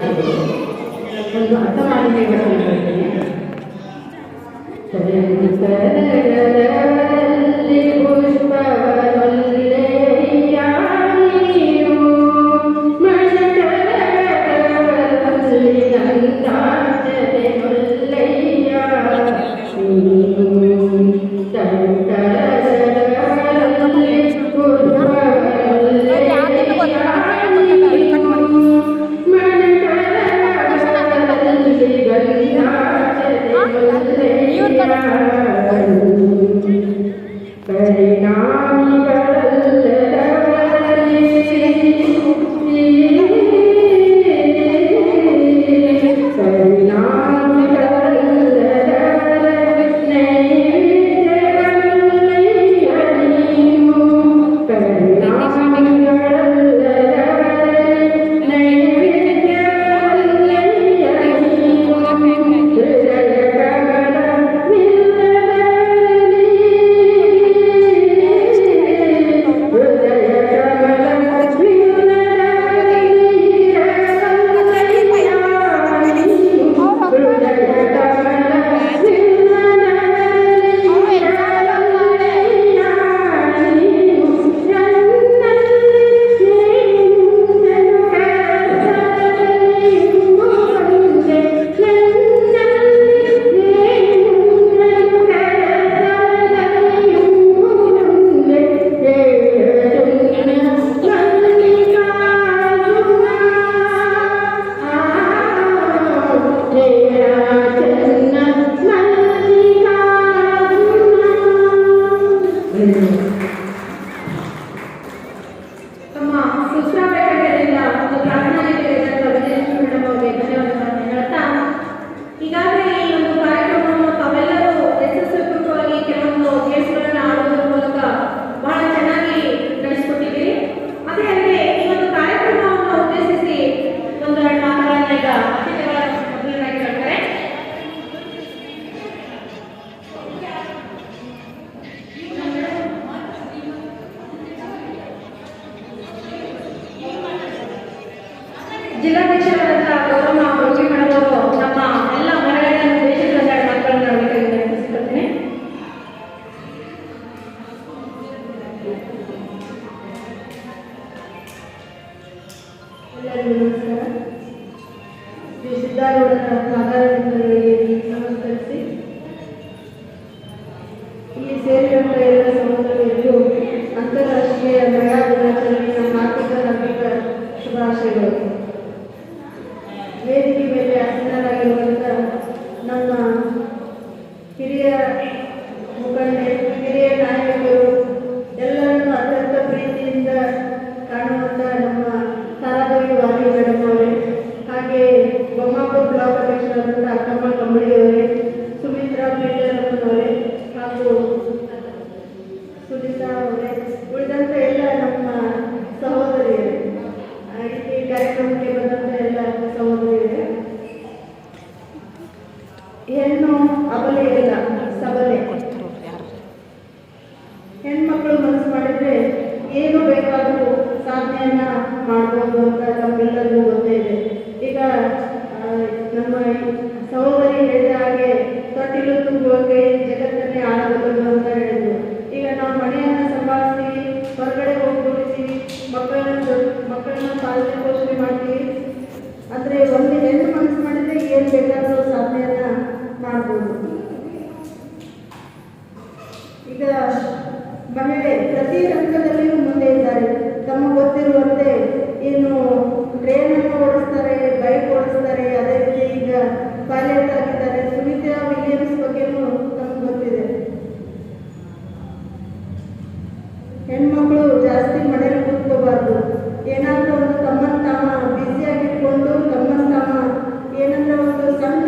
ಒಂದು ಅರ್ಥ ಮಾಡಿ ಜಿಲ್ಲಾಧ್ಯಕ್ಷರಾದಂತಹ ಗೌರಮ್ಮ ರೋಗಿ ಮೇಡಮ್ ಅವರು ನಮ್ಮ ಎಲ್ಲ ಮಹಿಳೆಯರನ್ನು ದೇಶದ ಮಕ್ಕಳನ್ನು ವಿನಂತಿಸುತ್ತೇನೆ. ಎಲ್ಲರಿಗೂ ನಮಸ್ಕಾರ. ಶ್ರೀ ಸಿದ್ಧಾರೂಢರ ನಾಗರಿಕರಿಗೆ ನಮಸ್ಕರಿಸಿ ಇಲ್ಲಿ ಸೇರಿದಂಥ ಎಲ್ಲ ಸಹೋದರಿಯರಿಗೂ ಅಂತಾರಾಷ್ಟ್ರೀಯ ಮಹಿಳಾ ದಿನಾಚರಣೆಯ ಹಾರ್ದಿಕ ಶುಭಾಶಯಗಳು. ವೇದಿಕೆ ಮೇಲೆ ಆಸೀನರಾಗಿರುವಂಥ ನಮ್ಮ ಹಿರಿಯ ಮುಖಂಡೆ, ಹಿರಿಯ ನಾಯಕರು, ಎಲ್ಲರನ್ನು ಅತ್ಯಂತ ಪ್ರೀತಿಯಿಂದ ಕಾಣುವಂಥ ನಮ್ಮ ತಾರಾದೇವಿ ವಾರಿ ಮೇಡಮ್ ಅವರೇ, ಹಾಗೆ ಬೊಮ್ಮಾಪುರ ಬ್ಲಾಕ್ ಅಧ್ಯಕ್ಷರಾದಂಥ ಅಕ್ಕಮ್ಮ ಕಂಬಳಿ ಅವರೇ, ಸುಮಿತ್ರಾ ಪೀಟರಮ್ಮನವರೇ ಹಾಗೂ ಸುನೀತಾ ಅವರೇ, ಉಳಿದಂಥ ಎಲ್ಲ ನಮ್ಮ ಸಹೋದರಿಯರೇ, ಈ ಕಾರ್ಯಕ್ರಮಕ್ಕೆ ಬಂದಂಥ ಎಲ್ಲ ಸಹೋದರಿಯರೇ, ಹೆಣ್ಣು ಅಬಲೆ ಇಲ್ಲ ಸಬಲೆ. ಹೆಣ್ಮಕ್ಳು ಮನಸ್ಸು ಮಾಡಿದರೆ ಏನು ಬೇಕಾದರೂ ಸಾಧನೆಯನ್ನ ಮಾಡ್ಬೋದು ಅಂತ ನಮ್ಮೆಲ್ಲರಿಗೂ ಗೊತ್ತೇ ಇದೆ. ಈಗ ನಮ್ಮ ಸಹೋದರಿ ಹೇಳಿದ ಹಾಗೆ ತೊಟ್ಟಿಲು ತುಂಬುವ ಕೈ ಜಗತ್ತನ್ನೇ ಆಳಬಲ್ಲದು ಅಂತ ಹೇಳಿದ್ರು. ಈಗ ನಾವು ಮನೆಯನ್ನು ಸಂಭಾಳಿಸ್ತೀವಿ, ಹೊರಗಡೆ ಹೋಗಿ ದುಡಿತೀವಿ, ಮಕ್ಕಳನ್ನ ಪಾಲನೆ ಪೋಷಣೆ ಮಾಡ್ತೀವಿ. ಅಂದರೆ ಒಂದು ಹೆಣ್ಣು ಮನಸ್ಸು ಮಾಡಿದರೆ ಏನು ಬೇಕಾದರೂ ಸಾಧನೆಯನ್ನ ಮಾಡ್ಬೋದು. ಈಗ ಮಹಿಳೆ ಪ್ರತಿ ರಂಗದಲ್ಲಿಯೂ ಮುಂದೆ ಇದ್ದಾರೆ. ತಮಗೆ ಗೊತ್ತಿರುವಂತೆ ಏನು ಟ್ರೇನನ್ನು ಓಡಿಸ್ತಾರೆ, ಬೈಕ್ ಓಡಿಸ್ತಾರೆ, ಅದೇ ರೀತಿ ಈಗ ಪೈಲಟ್ ಆಗಿದ್ದಾರೆ. ಸುನೀತಾ ವಿಲಿಯಮ್ಸ್ ಬಗ್ಗೆನೂ ತಮಗೆ ಗೊತ್ತಿದೆ. ಹೆಣ್ಮಕ್ಳು ಜಾಸ್ತಿ ಮನೇಲಿ ಕೂತ್ಕೋಬಾರ್ದು. ಏನಾದರೂ ಒಂದು ತಮ್ಮನ್ನು ತಾಮ ಬ್ಯುಸಿಯಾಗಿಟ್ಕೊಂಡು ತಮ್ಮನ್ನು ತಾಮ ಏನಾದರೂ ಒಂದು ಸಣ್ಣ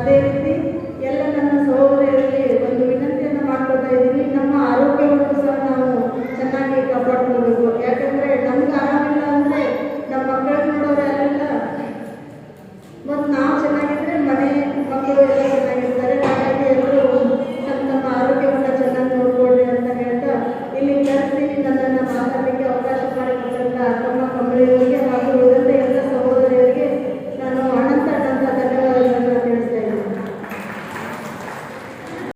ಅದೇ ರೀತಿ ಎಲ್ಲ ನನ್ನ ಸಹೋದರಿಯರಲ್ಲಿ ಒಂದು ವಿನಂತಿಯನ್ನು ಮಾಡ್ಕೊತಾ ಇದ್ದೀನಿ. ನಮ್ಮ ಆರೋಗ್ಯವನ್ನು ಸಹ ನಾವು ಚೆನ್ನಾಗಿ ಕಾಪಾಡ್ಕೊಳ್ಬೇಕು. ಯಾಕಂದರೆ ನಮ್ಗೆ ಆರಾಮಿಲ್ಲ ಅಂದರೆ ನಮ್ಮ ಮಕ್ಕಳನ್ನ ನೋಡೋರು ಯಾರಿಲ್ಲ, ಮತ್ತು ನಾವು ಚೆನ್ನಾಗಿದ್ದರೆ ಮನೆ ಮಕ್ಕಳು ಎಲ್ಲ ಚೆನ್ನಾಗಿರ್ತಾರೆ. ಹಾಗಾಗಿ ಎಲ್ಲರೂ ತಮ್ಮ ಆರೋಗ್ಯವನ್ನು ಚೆನ್ನಾಗಿ ನೋಡ್ಕೊಳ್ರಿ ಅಂತ ಹೇಳ್ತಾ ಇಲ್ಲಿ ಕರೆಸಿ ನನ್ನನ್ನು ಮಾತಾಡಲಿಕ್ಕೆ ಅವಕಾಶ ಮಾಡಿಕೊಟ್ಟಂಥ ತಮ್ಮ ಕಂಬಳಿಯವರಿಗೆ